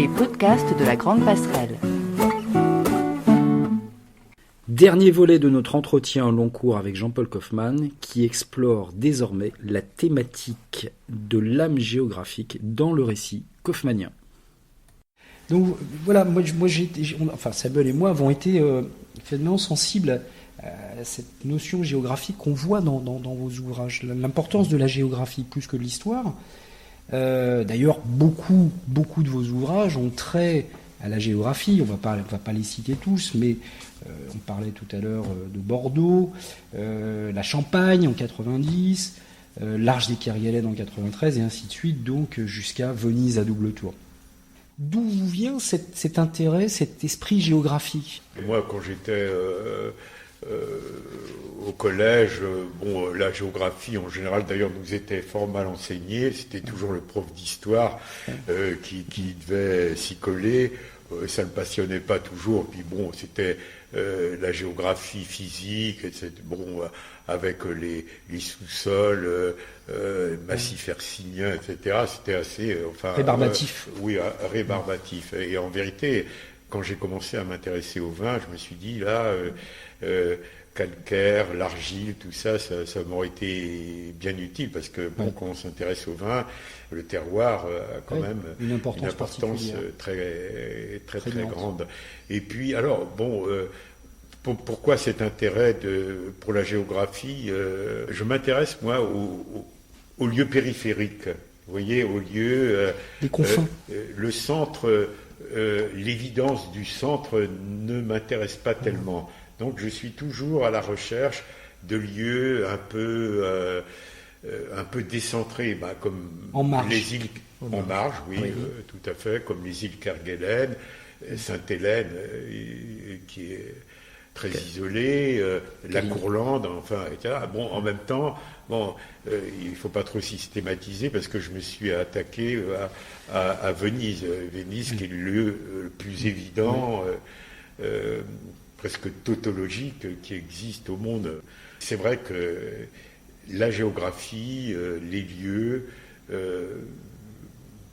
Les podcasts de la Grande Passerelle. Dernier volet de notre entretien en long cours avec Jean-Paul Kaufmann, qui explore désormais la thématique de l'âme géographique dans le récit kaufmannien. Donc voilà, Samuel et moi avons été finalement sensibles à cette notion géographique qu'on voit dans vos ouvrages, l'importance de la géographie plus que de l'histoire. D'ailleurs, beaucoup de vos ouvrages ont trait à la géographie. On va pas les citer tous, mais on parlait tout à l'heure de Bordeaux, la Champagne en 90, l'Arche des Kerguelen en 93, et ainsi de suite, donc jusqu'à Venise à double tour. D'où vous vient cet intérêt, cet esprit géographique ? Moi, quand j'étais au collège, la géographie en général d'ailleurs nous était fort mal enseignée. C'était toujours le prof d'histoire qui devait s'y coller. Ça ne le passionnait pas toujours. Puis c'était la géographie physique, etc. Avec les sous-sols, massifs hercyniens, etc. C'était assez rébarbatif. Rébarbatif. Et en vérité, quand j'ai commencé à m'intéresser au vin, je me suis dit là, calcaire, l'argile, tout ça m'aurait été bien utile parce que quand on s'intéresse au vin, le terroir a quand même une importance très grande. Et puis alors pourquoi cet intérêt pour la géographie ? Je m'intéresse moi aux lieux périphériques. Vous voyez, aux lieux, les confins. Le centre. L'évidence du centre ne m'intéresse pas tellement. Donc je suis toujours à la recherche de lieux un peu décentrés, comme les îles en marge, tout à fait, comme les îles Kerguelen, Sainte-Hélène, qui est très isolée, la Courlande, etc. En même temps, il ne faut pas trop systématiser parce que je me suis attaqué à Venise. Venise qui est le lieu le plus évident, presque tautologique qui existe au monde. C'est vrai que la géographie, les lieux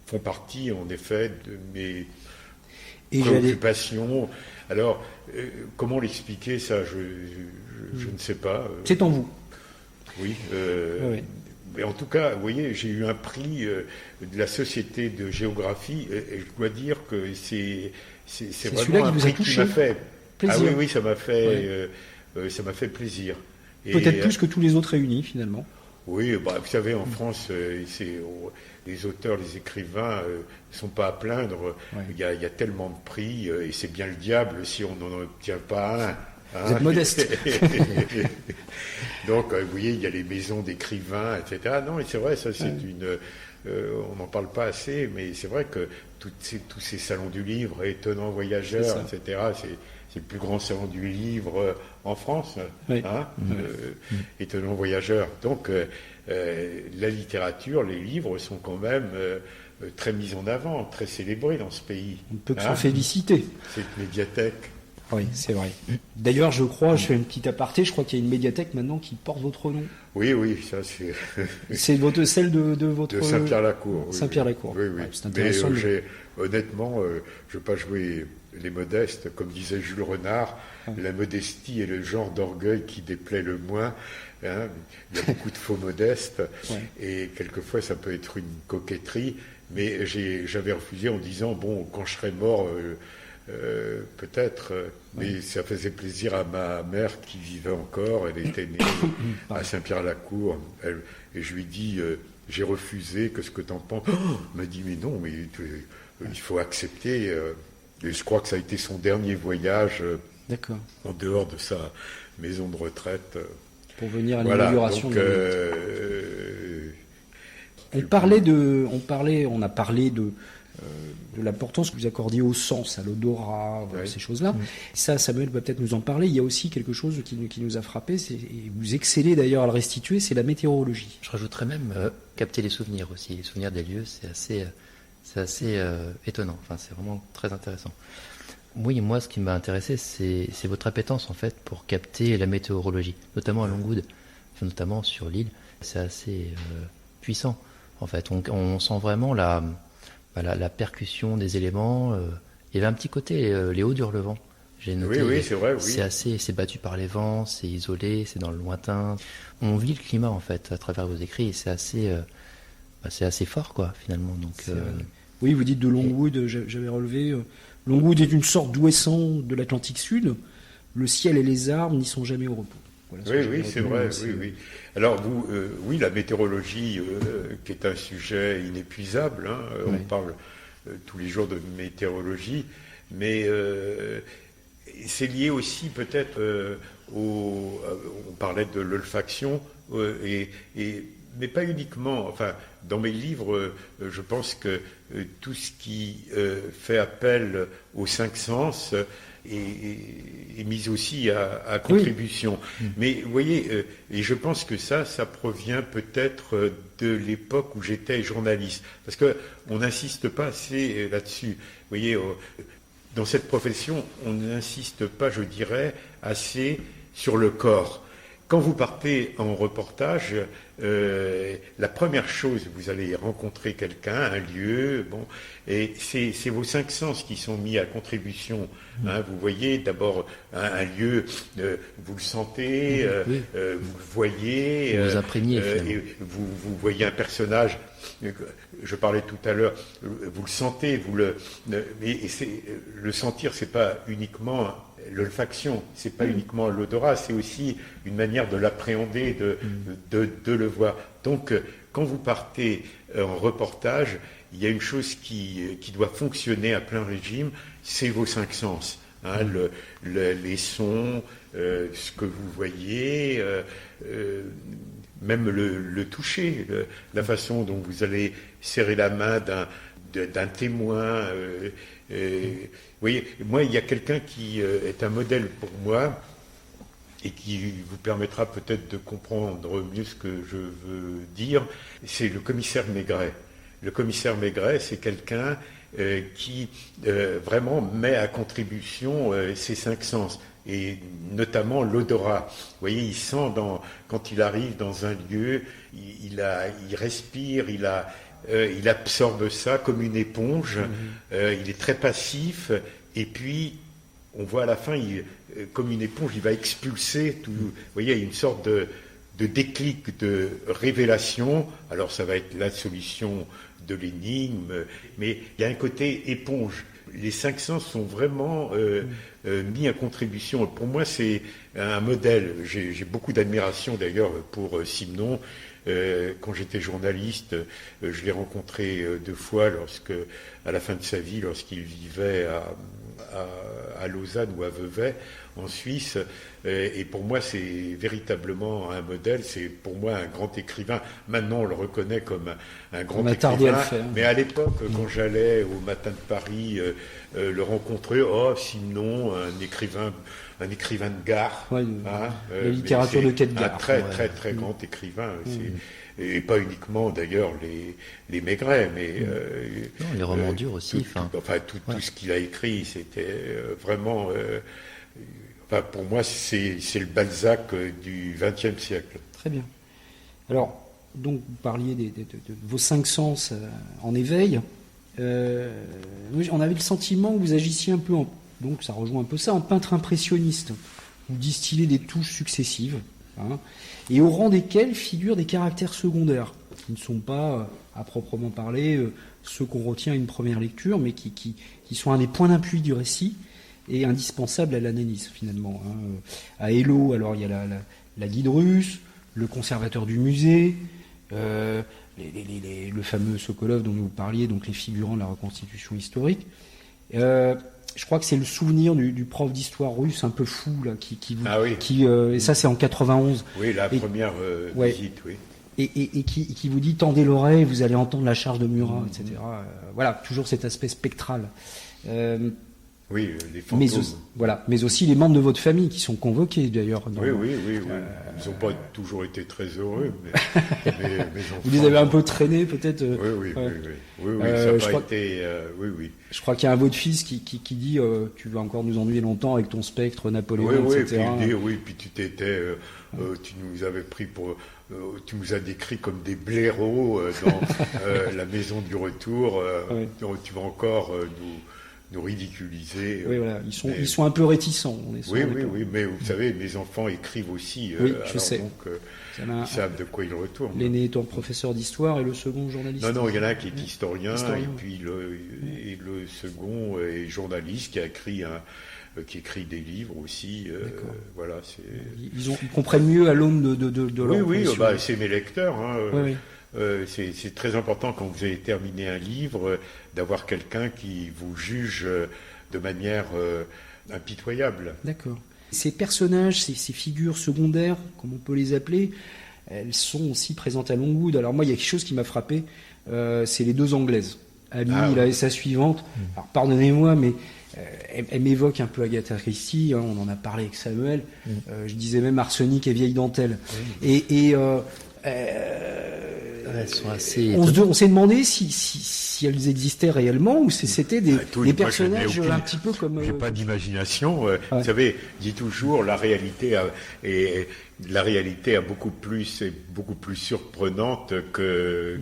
font partie en effet de mes préoccupations. Alors, comment l'expliquer ça, je ne sais pas. C'est en vous. Oui. Mais en tout cas, vous voyez, j'ai eu un prix de la Société de géographie et je dois dire que c'est vraiment un prix qui m'a fait plaisir. Oui, ça m'a fait plaisir. Peut-être plus que tous les autres réunis, finalement. Oui, vous savez, en France, les auteurs, les écrivains ne sont pas à plaindre. Il y a tellement de prix et c'est bien le diable si on n'en obtient pas un. Vous êtes modeste. Donc, vous voyez, il y a les maisons d'écrivains, etc. Non, et c'est vrai, ça, c'est on n'en parle pas assez, mais c'est vrai que tous ces salons du livre, étonnants voyageurs, etc., c'est le plus grand salon du livre en France, étonnants voyageurs. Donc, la littérature, les livres sont quand même très mis en avant, très célébrés dans ce pays. On ne peut que s'en féliciter. Cette médiathèque. Oui, c'est vrai. D'ailleurs, je fais une petite aparté, je crois qu'il y a une médiathèque maintenant qui porte votre nom. Oui, ça c'est... C'est celle de votre... De Saint-Pierre-la-Cour. Saint-Pierre-la-Cour. Oui. C'est intéressant. Mais honnêtement, je ne veux pas jouer les modestes, comme disait Jules Renard, la modestie est le genre d'orgueil qui déplaît le moins. Il y a beaucoup de faux modestes, et quelquefois ça peut être une coquetterie, mais j'avais refusé en disant, quand je serai mort... peut-être, mais ça faisait plaisir à ma mère qui vivait encore. Elle était née à Saint-Pierre-la-Cour. Et je lui dis, j'ai refusé, qu'est-ce que t'en penses ? Elle m'a dit, mais non, mais il faut accepter. Et je crois que ça a été son dernier voyage en dehors de sa maison de retraite. Pour venir à l'inauguration de On a parlé de l'importance que vous accordiez au sens, à l'odorat, ces choses-là. Ça, Samuel va peut-être nous en parler. Il y a aussi quelque chose qui nous a frappé, et vous excellez d'ailleurs à le restituer, c'est la météorologie. Je rajouterais même capter les souvenirs aussi. Les souvenirs des lieux, c'est assez étonnant. C'est vraiment très intéressant. Oui, moi, ce qui m'a intéressé, c'est votre appétence, en fait, pour capter la météorologie, notamment à Longwood, notamment sur l'île. C'est assez puissant, en fait. On sent vraiment la percussion des éléments. Il y avait un petit côté les hauts d'Hurlevent. J'ai noté. Oui, c'est vrai. Oui. C'est battu par les vents, c'est isolé, c'est dans le lointain. On vit le climat en fait à travers vos écrits et c'est assez fort quoi finalement. Donc oui, vous dites de Longwood, j'avais relevé. Longwood est une sorte d'ouessant de l'Atlantique Sud. Le ciel et les arbres n'y sont jamais au repos. Voilà, Oui, c'est vrai. Oui. Alors oui, la météorologie, qui est un sujet inépuisable. Hein, Oui. On parle tous les jours de météorologie, mais c'est lié aussi peut-être on parlait de l'olfaction mais pas uniquement. Enfin, dans mes livres, je pense que tout ce qui fait appel aux cinq sens est mis aussi à contribution. Oui. Mais vous voyez, et je pense que ça provient peut-être de l'époque où j'étais journaliste, parce que on n'insiste pas assez là-dessus. Vous voyez, dans cette profession, on n'insiste pas, je dirais, assez sur le corps. Quand vous partez en reportage, la première chose, vous allez rencontrer quelqu'un, un lieu, et c'est vos cinq sens qui sont mis à contribution. Hein, vous voyez d'abord un lieu, vous le sentez, vous le voyez, vous imprégnez, et vous voyez un personnage. Je parlais tout à l'heure, vous le sentez, le sentir, c'est pas uniquement l'olfaction, c'est pas uniquement l'odorat, c'est aussi une manière de l'appréhender, de le voir. Donc, quand vous partez en reportage, il y a une chose qui doit fonctionner à plein régime, c'est vos cinq sens. Hein, les sons, ce que vous voyez, même le toucher, la façon dont vous allez serrer la main d'un témoin. Vous voyez, moi, il y a quelqu'un qui est un modèle pour moi et qui vous permettra peut-être de comprendre mieux ce que je veux dire. C'est le commissaire Maigret. Le commissaire Maigret, c'est quelqu'un qui vraiment met à contribution ses cinq sens, et notamment l'odorat. Vous voyez, il sent quand il arrive dans un lieu, il respire, il absorbe ça comme une éponge, il est très passif, et puis on voit à la fin, comme une éponge, il va expulser tout. Vous voyez, il y a une sorte de déclic, de révélation. Alors ça va être la solution de l'énigme, mais il y a un côté éponge. Les cinq sens sont vraiment mis à contribution. Pour moi, c'est un modèle. J'ai beaucoup d'admiration d'ailleurs pour Simenon. Quand j'étais journaliste, je l'ai rencontré 2 fois à la fin de sa vie, lorsqu'il vivait à Lausanne ou à Vevey, en Suisse. Et pour moi, c'est véritablement un modèle. C'est pour moi un grand écrivain. Maintenant, on le reconnaît comme un grand écrivain. Mais à l'époque, quand j'allais au Matin de Paris le rencontrer, Simenon, un écrivain de gare. Ouais, la littérature de quête gare. Un très très grand écrivain. Et pas uniquement d'ailleurs les Maigret, mais non, les romans durs aussi. Tout ce qu'il a écrit, c'était vraiment. Pour moi, c'est le Balzac du XXe siècle. Très bien. Alors, donc vous parliez de vos cinq sens en éveil. On avait le sentiment que vous agissiez un peu donc ça rejoint un peu ça, en peintre impressionniste. Vous distillez des touches successives, et au rang desquelles figurent des caractères secondaires, qui ne sont pas, à proprement parler, ceux qu'on retient à une première lecture, mais qui sont un des points d'appui du récit et indispensables à l'analyse, finalement. À Hello, alors il y a la guide russe, le conservateur du musée, le fameux Sokolov dont vous parliez, donc les figurants de la reconstitution historique. Je crois que c'est le souvenir du prof d'histoire russe un peu fou là, et ça c'est en 91. Oui, première visite, oui. Et qui vous dit tendez l'oreille, vous allez entendre la charge de Murat, etc. Voilà, toujours cet aspect spectral. Oui, les fantômes. Mais aussi les membres de votre famille qui sont convoqués d'ailleurs. Oui. Ils n'ont pas toujours été très heureux, mais mes enfants, vous les avez un peu traînés peut-être. Oui, ça n'a pas été. Je crois qu'il y a un votre fils qui dit tu vas encore nous ennuyer longtemps avec ton spectre Napoléon, etc. Puis tu nous avais pris pour tu nous as décrits comme des blaireaux dans la maison du retour. Donc, tu vas encore nous ridiculiser. Oui, voilà. Ils sont un peu réticents. Oui, mais vous savez, mes enfants écrivent aussi. Oui, je sais. Donc, ils savent de quoi ils retournent. L'aîné étant professeur d'histoire et le second journaliste. Non, il y en a un qui est historien. Et puis le second est journaliste qui écrit des livres aussi. Voilà, ils comprennent mieux à l'aune de leur profession. C'est mes lecteurs. Oui. C'est très important quand vous avez terminé un livre d'avoir quelqu'un qui vous juge de manière impitoyable. D'accord. Ces personnages, ces figures secondaires, comme on peut les appeler, elles sont aussi présentes à Longwood. Alors moi, il y a quelque chose qui m'a frappé, c'est les deux Anglaises. Amy et sa suivante. Alors pardonnez-moi, mais elle m'évoque un peu Agatha Christie, on en a parlé avec Samuel, je disais même arsenic et vieille dentelle. Elles sont assez... On s'est demandé si elles existaient réellement ou si c'était des personnages un petit peu comme... J'ai pas d'imagination. Vous savez, je dis toujours, la réalité est beaucoup plus surprenante que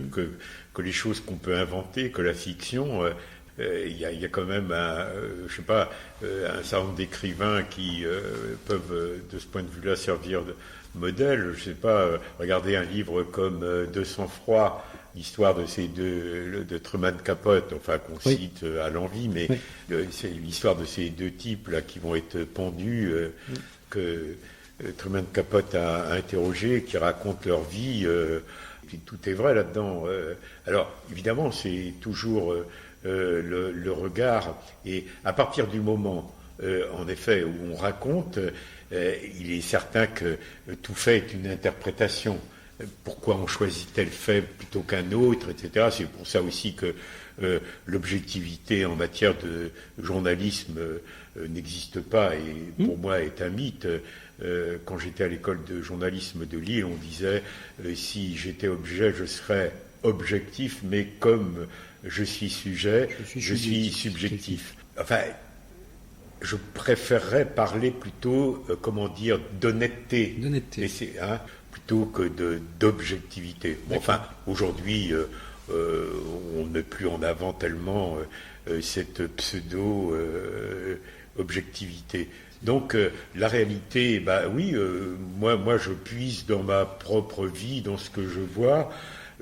les choses qu'on peut inventer, que la fiction. Il y a quand même un certain nombre d'écrivains qui peuvent, de ce point de vue-là, servir de modèle. Je sais pas, regardez un livre comme De sang-froid, l'histoire de Truman Capote, enfin qu'on cite à l'envi, mais c'est l'histoire de ces deux types là qui vont être pendus, que Truman Capote a interrogé, qui racontent leur vie. Puis tout est vrai là-dedans. Alors évidemment, c'est toujours le regard, et à partir du moment, en effet, où on raconte, il est certain que tout fait est une interprétation. Pourquoi on choisit tel fait plutôt qu'un autre, etc. C'est pour ça aussi que l'objectivité en matière de journalisme n'existe pas et pour moi est un mythe. Quand j'étais à l'école de journalisme de Lille, on disait si j'étais objet, je serais objectif, mais comme je suis sujet, je suis subjectif. Enfin, je préférerais parler plutôt, d'honnêteté. Plutôt que d'objectivité. Bon, enfin, aujourd'hui, on ne met plus en avant tellement cette pseudo-objectivité. Donc, la réalité, moi, je puise dans ma propre vie, dans ce que je vois.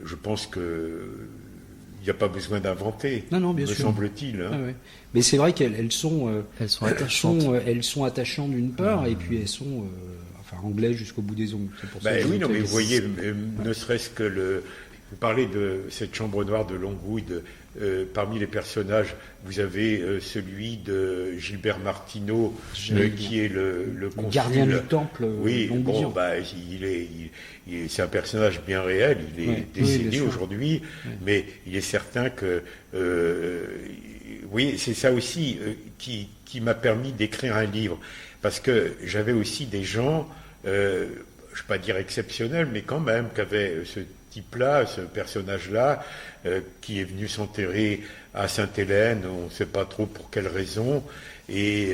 Je pense que il n'y a pas besoin d'inventer, me semble-t-il. Hein. Ah ouais. Mais c'est vrai qu'elles sont attachantes. Elles sont attachantes d'une part, et puis elles sont anglaises jusqu'au bout des ongles. C'est pour ça mais vous voyez, ne serait-ce que vous parlez de cette chambre noire de Longwood. Parmi les personnages, vous avez celui de Gilbert Martineau, qui est le consul. Gardien du temple. Oui, c'est un personnage bien réel. Il est décédé aujourd'hui, mais il est certain que, c'est ça aussi qui m'a permis d'écrire un livre, parce que j'avais aussi des gens, je ne vais pas dire exceptionnels, mais quand même, qui avaient ce type-là, ce personnage-là, qui est venu s'enterrer à Sainte-Hélène, on ne sait pas trop pour quelle raison, et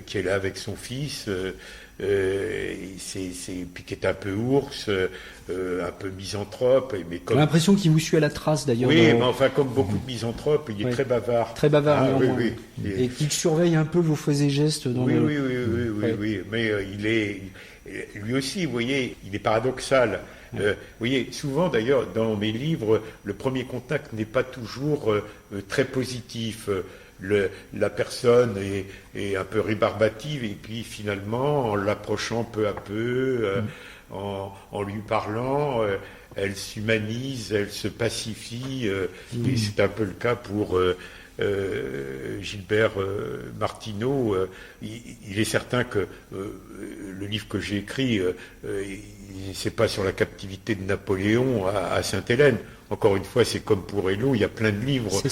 qui est là avec son fils, puis qui est un peu ours, un peu misanthrope. Mais j'ai l'impression qu'il vous suit à la trace d'ailleurs. Oui, mais enfin, comme beaucoup de misanthropes, il est très bavard. Très bavard, oui. Et qu'il surveille un peu vos faits et gestes. Oui. Mais lui aussi, vous voyez, il est paradoxal. Vous voyez, souvent d'ailleurs dans mes livres, le premier contact n'est pas toujours très positif. La personne est un peu rébarbative, et puis finalement, en l'approchant peu à peu, en lui parlant, elle s'humanise, elle se pacifie, et c'est un peu le cas pour Gilbert Martineau. Il est certain que le livre que j'ai écrit, c'est pas sur la captivité de Napoléon à Sainte-Hélène. Encore une fois, c'est comme pour Hello, il y a plein de livres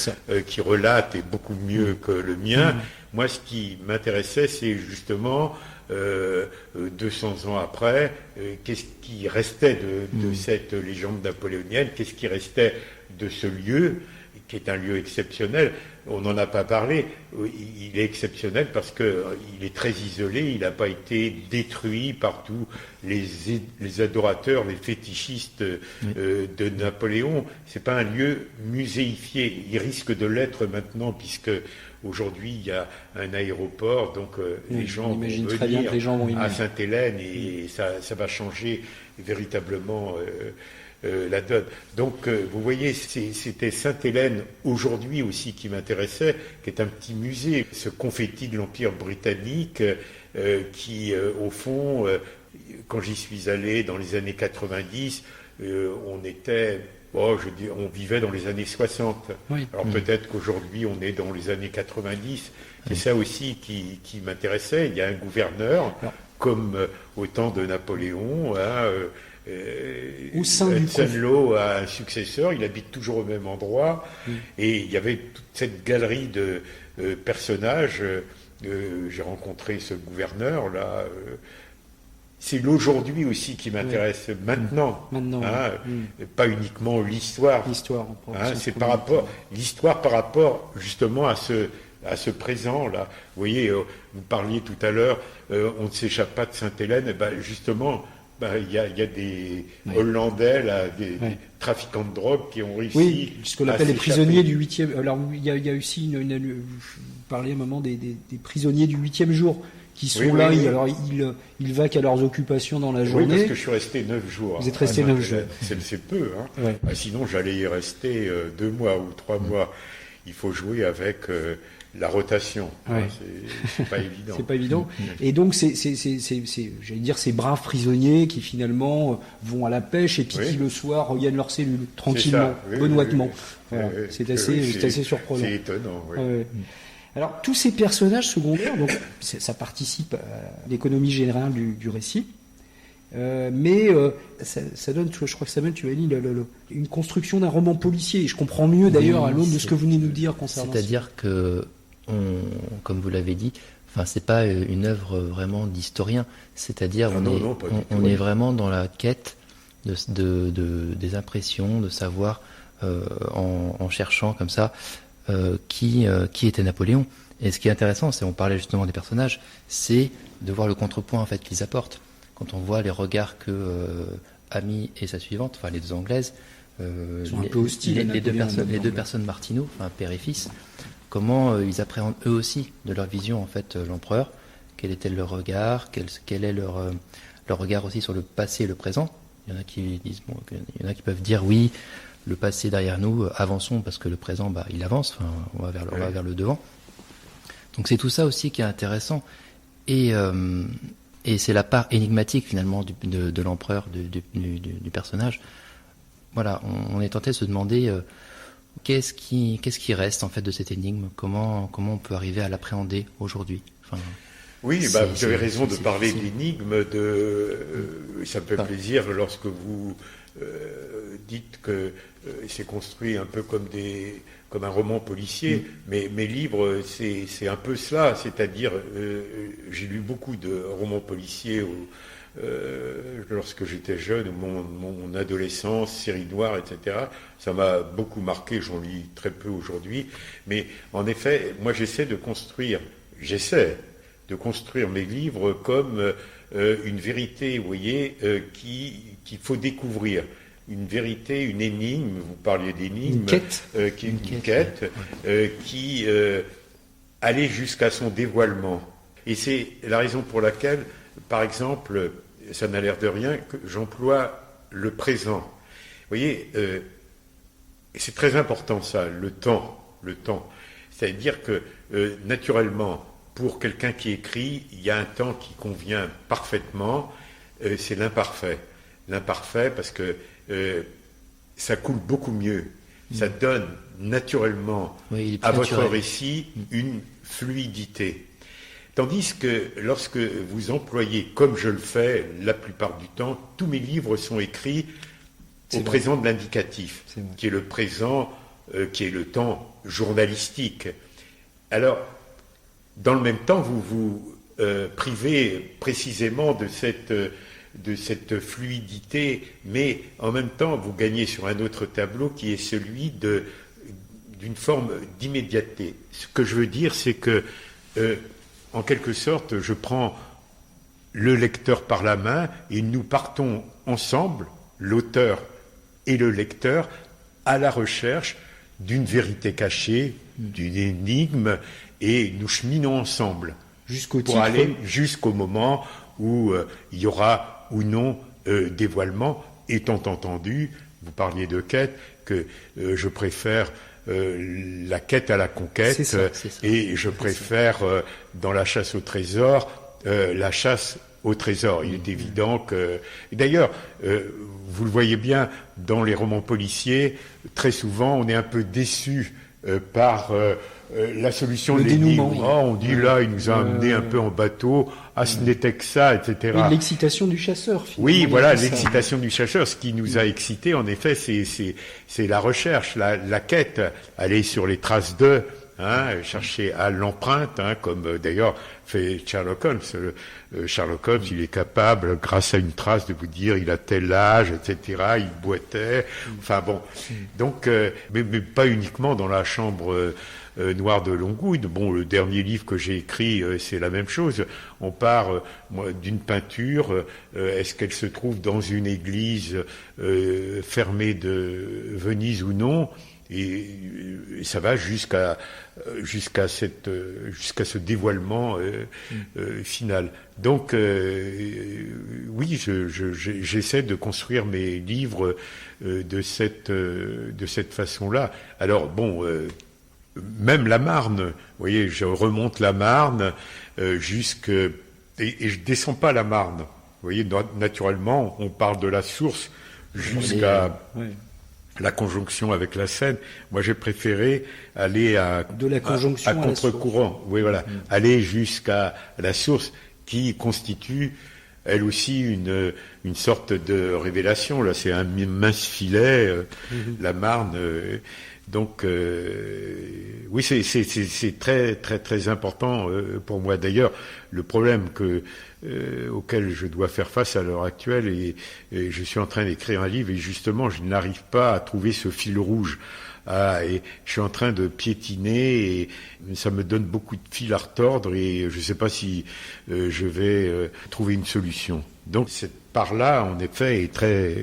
qui relatent, et beaucoup mieux que le mien. Moi, ce qui m'intéressait, c'est justement 200 ans après, qu'est-ce qui restait de cette légende napoléonienne, qu'est-ce qui restait de ce lieu qui est un lieu exceptionnel. On n'en a pas parlé. Il est exceptionnel parce que il est très isolé. Il n'a pas été détruit par tous les adorateurs, les fétichistes de Napoléon. C'est pas un lieu muséifié. Il risque de l'être maintenant puisque aujourd'hui il y a un aéroport, donc les gens vont venir à Sainte-Hélène et ça va changer véritablement la donne. Donc vous voyez, c'était Sainte-Hélène aujourd'hui aussi qui m'intéressait, qui est un petit musée, ce confetti de l'Empire britannique qui au fond, quand j'y suis allé dans les années 90, on vivait dans les années 60. Oui. Alors peut-être qu'aujourd'hui on est dans les années 90. C'est ça aussi qui m'intéressait. Il y a un gouverneur, comme au temps de Napoléon, Hudson-Lowe a un successeur, il habite toujours au même endroit, et il y avait toute cette galerie de personnages. J'ai rencontré ce gouverneur là. C'est l'aujourd'hui aussi qui m'intéresse maintenant, pas uniquement l'histoire. C'est l'histoire par rapport justement à ce présent là. Vous voyez, vous parliez tout à l'heure, on ne s'échappe pas de Sainte-Hélène. Justement. Il y a des Hollandais, là, des trafiquants de drogue qui ont réussi. Oui, ce qu'on appelle les prisonniers du 8e. Alors, il y a aussi vous parliez à un moment des prisonniers du 8e jour qui sont là. Alors, ils vaquent à leurs occupations dans la journée. Oui, parce que je suis resté 9 jours. Vous êtes resté 9 jours. C'est peu, hein. Ouais. Sinon, j'allais y rester 2 mois ou 3 mois. Il faut jouer avec la rotation. C'est pas évident. C'est pas évident. Et donc, j'allais dire, ces braves prisonniers qui finalement vont à la pêche et puis qui le soir regagnent leur cellule tranquillement, benoîtement. C'est assez surprenant. C'est étonnant. Alors, tous ces personnages secondaires, donc ça participe à l'économie générale du récit. Mais ça donne, je crois que Samuel, tu as dit, une construction d'un roman policier. Et je comprends mieux d'ailleurs à l'aune de ce que vous venez de nous dire concernant. C'est-à-dire que, comme vous l'avez dit, c'est pas une œuvre vraiment d'historien. C'est-à-dire on est vraiment dans la quête des impressions, de savoir en cherchant comme ça qui était Napoléon. Et ce qui est intéressant, on parlait justement des personnages, c'est de voir le contrepoint en fait qu'ils apportent. Quand on voit les regards que Amy et sa suivante, les deux Anglaises, sont un peu hostiles, les deux personnes Martineau, père et fils, comment ils appréhendent eux aussi de leur vision en fait l'empereur, quel était leur regard, quel est leur regard aussi sur le passé et le présent. Il y en a qui disent, il y en a qui peuvent dire oui, le passé derrière nous, avançons parce que le présent, il avance, on va vers le devant. Donc c'est tout ça aussi qui est intéressant et c'est la part énigmatique finalement de l'empereur, du personnage. Voilà, on est tenté de se demander qu'est-ce qui reste en fait de cette énigme, comment on peut arriver à l'appréhender aujourd'hui. Oui, vous avez raison de parler d'énigme. Ça me fait plaisir lorsque vous dites que c'est construit un peu comme un roman policier, mais mes livres, c'est un peu cela, c'est-à-dire, j'ai lu beaucoup de romans policiers lorsque j'étais jeune, mon adolescence, série noire, etc. Ça m'a beaucoup marqué, j'en lis très peu aujourd'hui, mais en effet, moi j'essaie de construire mes livres comme une vérité, vous voyez, qu'il faut découvrir. Une vérité, une énigme, vous parliez d'énigme, une quête, qui allait jusqu'à son dévoilement. Et c'est la raison pour laquelle, par exemple, ça n'a l'air de rien, que j'emploie le présent. Vous voyez, c'est très important ça, le temps. C'est-à-dire que, naturellement, pour quelqu'un qui écrit, il y a un temps qui convient parfaitement, c'est l'imparfait. L'imparfait parce que ça coule beaucoup mieux. Ça donne naturellement à votre récit une fluidité. Tandis que lorsque vous employez, comme je le fais la plupart du temps, tous mes livres sont écrits au présent de l'indicatif, qui est le présent, qui est le temps journalistique. Alors, dans le même temps, vous vous privez précisément de cette fluidité, mais en même temps, vous gagnez sur un autre tableau qui est celui d'une forme d'immédiateté. Ce que je veux dire, c'est que, en quelque sorte, je prends le lecteur par la main et nous partons ensemble, l'auteur et le lecteur, à la recherche d'une vérité cachée, d'une énigme, et nous cheminons ensemble Jusqu'au pour titre. aller jusqu'au moment où il y aura ou non dévoilement, étant entendu, vous parliez de quête, que je préfère la quête à la conquête, C'est ça. et je préfère dans la chasse au trésor la chasse au trésor. Il est évident que... Et d'ailleurs, vous le voyez bien, dans les romans policiers, très souvent, on est un peu déçu par la solution Le de l'énigme. dénouement, oui. On dit là, il nous a amené un peu en bateau, ce n'était que ça, etc. Oui, l'excitation du chasseur, finalement. Oui, voilà, C'est ça. l'excitation du chercheur. Ce qui nous a excités, en effet, c'est la recherche, la quête, aller sur les traces de, chercher à l'empreinte, comme d'ailleurs fait Sherlock Holmes. Sherlock Holmes, il est capable, grâce à une trace, de vous dire il a tel âge, etc. Il boitait. Enfin bon, donc, mais pas uniquement dans la chambre noire de Longwood. Bon, le dernier livre que j'ai écrit, c'est la même chose. On part d'une peinture. Est-ce qu'elle se trouve dans une église fermée de Venise ou non? Et ça va jusqu'à ce dévoilement final. Donc oui, j'essaie de construire mes livres de cette façon-là. Alors bon, même la Marne, vous voyez, je remonte la Marne et je descends pas la Marne. Vous voyez, naturellement, on parle de la source jusqu'à la conjonction avec la Seine. Moi, j'ai préféré aller à contre-courant. Oui, voilà. Aller jusqu'à la source qui constitue, elle aussi, une sorte de révélation. Là, c'est un mince filet, la Marne. Donc, oui, c'est très, très, très important pour moi. D'ailleurs, le problème auquel je dois faire face à l'heure actuelle, et je suis en train d'écrire un livre, et justement, je n'arrive pas à trouver ce fil rouge. Et je suis en train de piétiner, et ça me donne beaucoup de fil à retordre, et je ne sais pas si je vais trouver une solution. Donc, cette part-là, en effet, est très...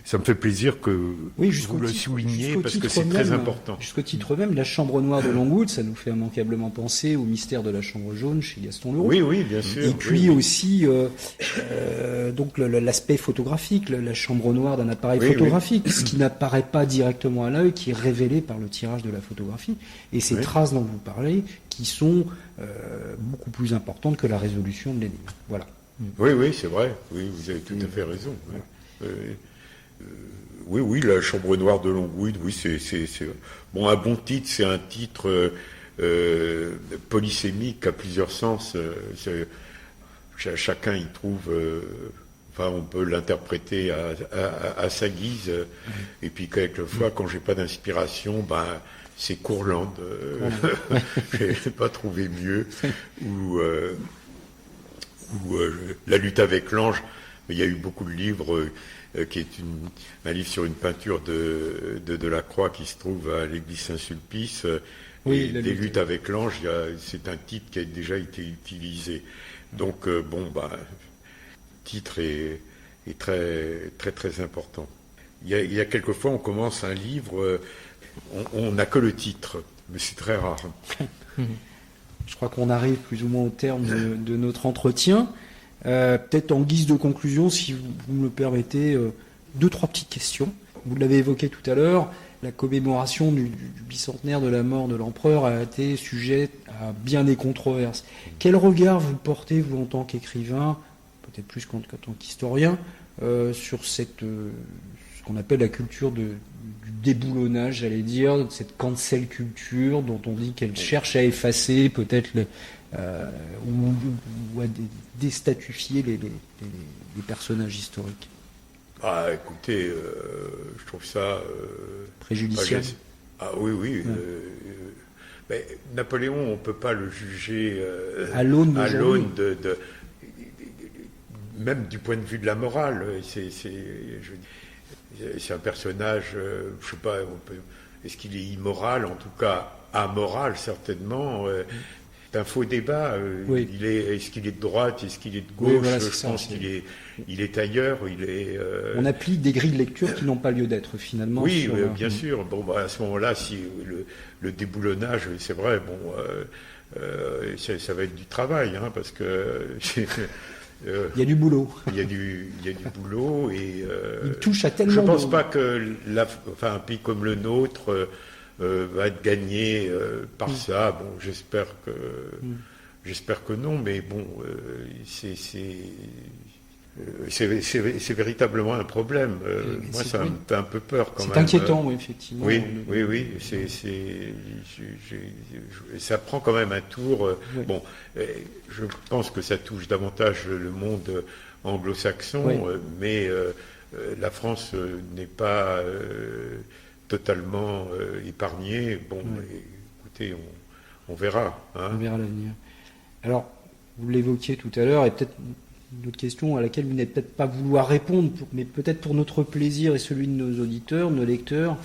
Ça me fait plaisir que vous le souligniez, parce que c'est très important. Jusqu'au titre même, La Chambre noire de Longwood, ça nous fait immanquablement penser au mystère de la Chambre jaune chez Gaston Leroux. Oui, bien sûr. Et puis aussi, donc l'aspect photographique, la chambre noire d'un appareil photographique, ce qui n'apparaît pas directement à l'œil, qui est révélé par le tirage de la photographie. Et ces traces dont vous parlez, qui sont beaucoup plus importantes que la résolution de l'énigme. Voilà. Oui, c'est vrai. Oui, vous avez tout à fait raison. Oui, La Chambre noire de Longwood, oui, c'est bon, un bon titre, c'est un titre polysémique à plusieurs sens. Chacun y trouve, on peut l'interpréter à sa guise. Et puis quelquefois, quand j'ai pas d'inspiration, c'est Courland. J'ai pas trouvé mieux. Ou La lutte avec l'ange. Mais il y a eu beaucoup de livres. Qui est un livre sur une peinture de Delacroix qui se trouve à l'église Saint-Sulpice. Et des luttes avec l'ange, c'est un titre qui a déjà été utilisé. Donc, le titre est très, très, très important. Il y a quelquefois, on commence un livre, on n'a que le titre, mais c'est très rare. Je crois qu'on arrive plus ou moins au terme de notre entretien. Peut-être en guise de conclusion, si vous me le permettez, 2-3 petites questions. Vous l'avez évoqué tout à l'heure, la commémoration du bicentenaire de la mort de l'empereur a été sujet à bien des controverses. Quel regard vous portez, vous, en tant qu'écrivain, peut-être plus qu'en tant qu'historien, sur ce qu'on appelle la culture du déboulonnage, j'allais dire, cette cancel culture dont on dit qu'elle cherche à effacer peut-être ou à déstatifier les personnages historiques? Écoutez, je trouve ça... préjudiciable. Oui. Mais Napoléon, on ne peut pas le juger à l'aune de même du point de vue de la morale. C'est un personnage, je sais pas, est-ce qu'il est immoral, en tout cas amoral certainement. C'est un faux débat. Oui. Est-ce qu'il est de droite, est-ce qu'il est de gauche? Oui, voilà, c'est je ça, pense qu'il est ailleurs. On applique des grilles de lecture qui n'ont pas lieu d'être finalement. Oui, bien sûr. Bon, à ce moment-là, si le déboulonnage, c'est vrai. Bon, ça va être du travail, hein, parce que il y a du boulot. Il y a du boulot et Il touche à tellement. je pense pas que un pays comme le nôtre va être gagné par ça. Bon, j'espère que non, mais bon, c'est véritablement un problème. Moi, ça me fait un peu peur quand même. C'est inquiétant, oui, effectivement. Oui. Ça prend quand même un tour. Oui. Bon, je pense que ça touche davantage le monde anglo-saxon, Oui. mais la France n'est pas totalement épargnée. Bon, écoutez, on verra. Hein. On verra l'avenir. Alors, vous l'évoquiez tout à l'heure, et peut-être une autre question à laquelle vous n'êtes peut-être pas vouloir répondre, mais peut-être pour notre plaisir et celui de nos auditeurs, nos lecteurs.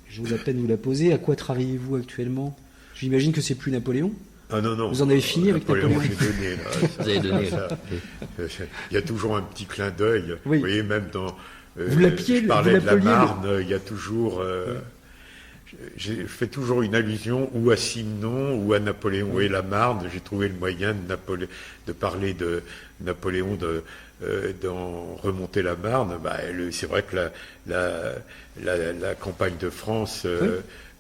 Je vous à peine vous la poser. À quoi travaillez-vous actuellement? J'imagine que c'est plus Napoléon. Ah non. Vous en avez fini avec Napoléon? J'ai donné, là. Vous avez donné. Il y a toujours un petit clin d'œil. Oui. Vous voyez, même dans... Vous l'appeliez, je parlais de la l'appeliez, Marne, il y a toujours... je fais toujours une allusion ou à Simon ou à Napoléon. Vous voyez, la Marne, j'ai trouvé le moyen de parler de Napoléon, d'en remonter la Marne. C'est vrai que la campagne de France,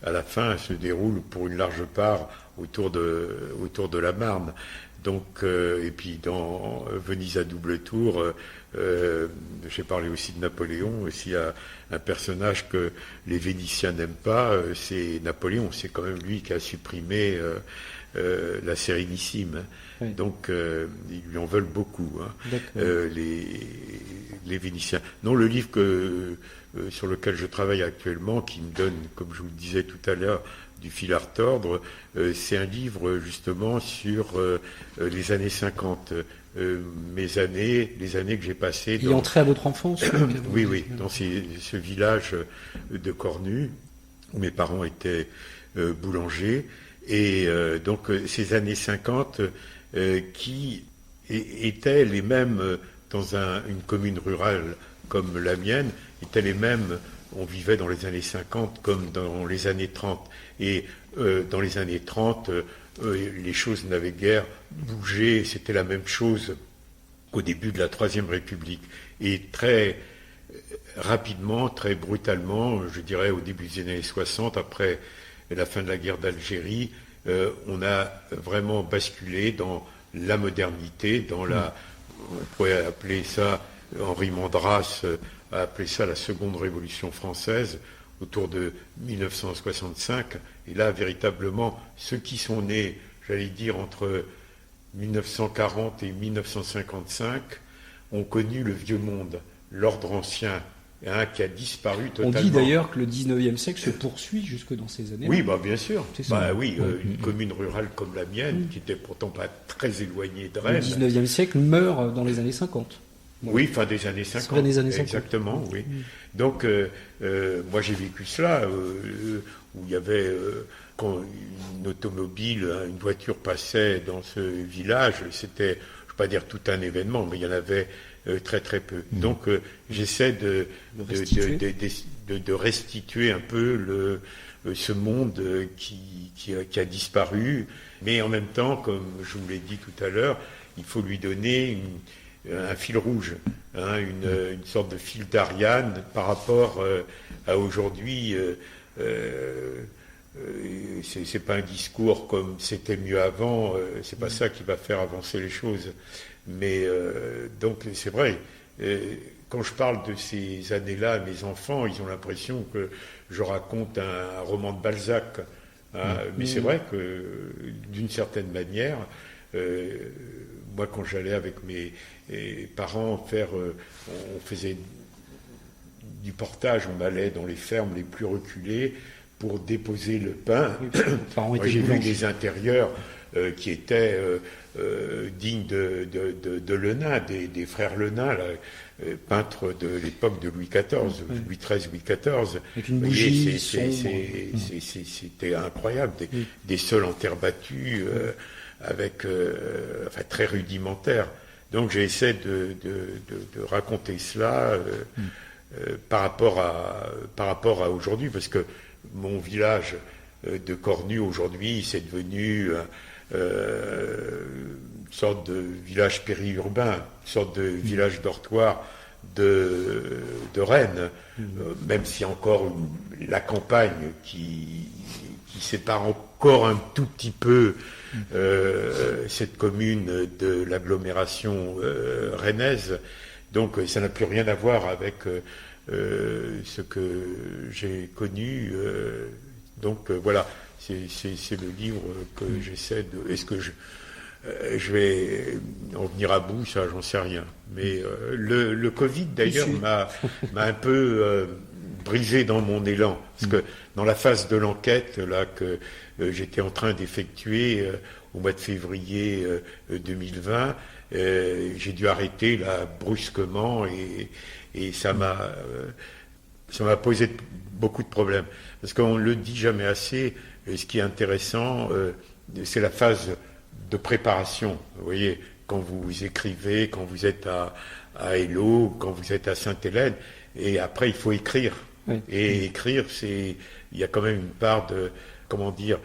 à la fin, se déroule pour une large part autour de la Marne. Donc, et puis dans Venise à double tour, j'ai parlé aussi de Napoléon, aussi un personnage que les Vénitiens n'aiment pas, c'est Napoléon. C'est quand même lui qui a supprimé la Sérénissime. Hein. Oui. Donc, ils lui en veulent beaucoup, hein, D'accord. les Vénitiens. Non, le livre sur lequel je travaille actuellement, qui me donne, comme je vous le disais tout à l'heure, du fil à retordre, c'est un livre justement sur les années 50, les années que j'ai passées. Il est entré à votre enfance? Oui, dans ce village de Cornu, où mes parents étaient boulangers, et donc ces années 50 qui étaient les mêmes dans une commune rurale comme la mienne, étaient les mêmes. On vivait dans les années 50 comme dans les années 30. Et dans les années 30, les choses n'avaient guère bougé. C'était la même chose qu'au début de la Troisième République. Et très rapidement, très brutalement, je dirais au début des années 60, après la fin de la guerre d'Algérie, on a vraiment basculé dans la modernité, on pourrait appeler ça, Henri Mandras a appelé ça la seconde révolution française, autour de 1965. Et là, véritablement, ceux qui sont nés, j'allais dire, entre 1940 et 1955, ont connu le vieux monde, l'ordre ancien, qui a disparu totalement. On dit d'ailleurs que le 19e siècle se poursuit jusque dans ces années-là. Oui, bien sûr. C'est ça. Une commune rurale comme la mienne, qui n'était pourtant pas très éloignée de Le Rennes. 19e siècle meurt dans les années 50. Oui, fin des années 50. Fin des années 50. Exactement, oui. Donc, moi j'ai vécu cela, où il y avait, quand une automobile, une voiture passait dans ce village, c'était, je ne vais pas dire tout un événement, mais il y en avait très très peu. Donc, j'essaie de restituer un peu ce monde qui a disparu, mais en même temps, comme je vous l'ai dit tout à l'heure, il faut lui donner un fil rouge, une sorte de fil d'Ariane par rapport à aujourd'hui. C'est pas un discours comme c'était mieux avant, c'est pas ça qui va faire avancer les choses. Mais donc c'est vrai, quand je parle de ces années-là, mes enfants, ils ont l'impression que je raconte un roman de Balzac. Mais c'est vrai que d'une certaine manière, moi quand j'allais avec mes parents on faisait du portage, on allait dans les fermes les plus reculées pour déposer le pain. Moi, j'ai vu des intérieurs qui étaient dignes de Lenain, des frères Lenain. Là. peintre de l'époque de Louis XIV, Louis XIII, Louis XIV. Avec une Vous voyez, bougie c'était incroyable, des sols en terre battue, enfin très rudimentaires. Donc j'essaie de raconter cela par rapport à aujourd'hui, parce que mon village de Cornu aujourd'hui, c'est devenu une sorte de village périurbain, une sorte de village dortoir de Rennes, même si encore la campagne qui sépare encore un tout petit peu cette commune de l'agglomération rennaise. Donc ça n'a plus rien à voir avec ce que j'ai connu. Donc voilà, c'est le livre que j'essaie de... Est-ce que je vais en venir à bout, ça j'en sais rien. Mais le Covid d'ailleurs m'a un peu brisé dans mon élan. Parce que dans la phase de l'enquête là que j'étais en train d'effectuer au mois de février 2020, j'ai dû arrêter là brusquement et ça m'a posé beaucoup de problèmes. Parce qu'on ne le dit jamais assez, ce qui est intéressant, c'est la phase de préparation. Vous voyez, quand vous écrivez, quand vous êtes à Hello, quand vous êtes à Sainte-Hélène, et après il faut écrire. Oui. Et écrire, il y a quand même une part de, comment dire,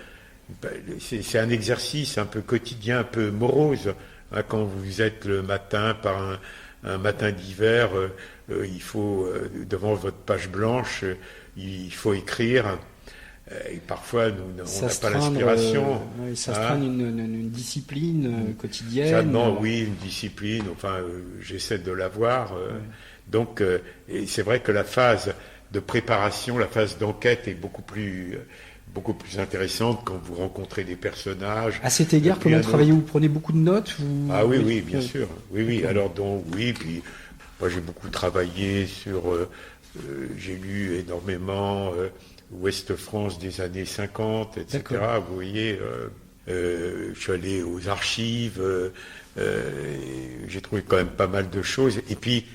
c'est un exercice un peu quotidien, un peu morose. Hein, quand vous êtes le matin par un matin d'hiver, il faut, devant votre page blanche, il faut écrire. Et parfois, on n'a pas l'inspiration. Ça se traîne une discipline quotidienne. Oui, une discipline. Enfin, j'essaie de l'avoir. Donc, et c'est vrai que la phase de préparation, la phase d'enquête est beaucoup plus intéressante quand vous rencontrez des personnages. À cet égard, comment travaillez-vous? Vous prenez beaucoup de notes? Ah oui, bien sûr. Oui. Alors puis moi j'ai beaucoup travaillé sur. J'ai lu énormément. Ouest France des années 50, etc. D'accord. Vous voyez, je suis allé aux archives, j'ai trouvé quand même pas mal de choses. Et puis,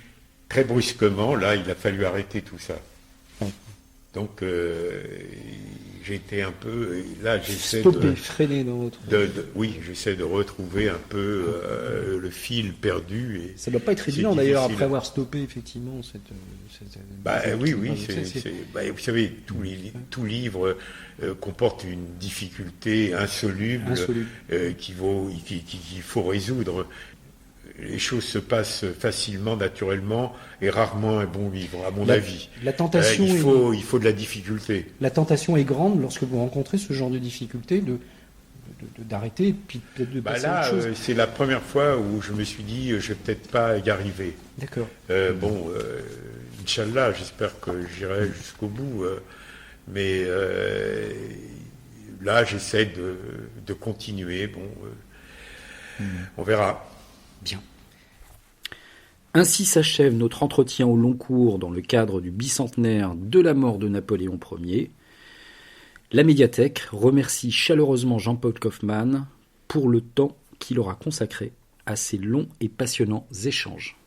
très brusquement, là, il a fallu arrêter tout ça. Donc, j'ai été un peu... Là, j'essaie freiner dans votre... Oui, j'essaie de retrouver un peu le fil perdu. Et ça ne doit pas être évident, d'ailleurs, après avoir stoppé, effectivement, cette oui, vous savez, tout livre comporte une difficulté insoluble. Qu'il faut résoudre. Les choses se passent facilement, naturellement, et rarement un bon livre, à mon avis. La tentation il faut de la difficulté. La tentation est grande lorsque vous rencontrez ce genre de difficulté d'arrêter et puis peut-être de passer à autre chose. C'est la première fois où je me suis dit je vais peut-être pas y arriver. D'accord. Inch'Allah, j'espère que j'irai jusqu'au bout. Mais là, j'essaie de continuer. On verra. Bien. Ainsi s'achève notre entretien au long cours dans le cadre du bicentenaire de la mort de Napoléon Ier. La médiathèque remercie chaleureusement Jean-Paul Kaufmann pour le temps qu'il aura consacré à ces longs et passionnants échanges.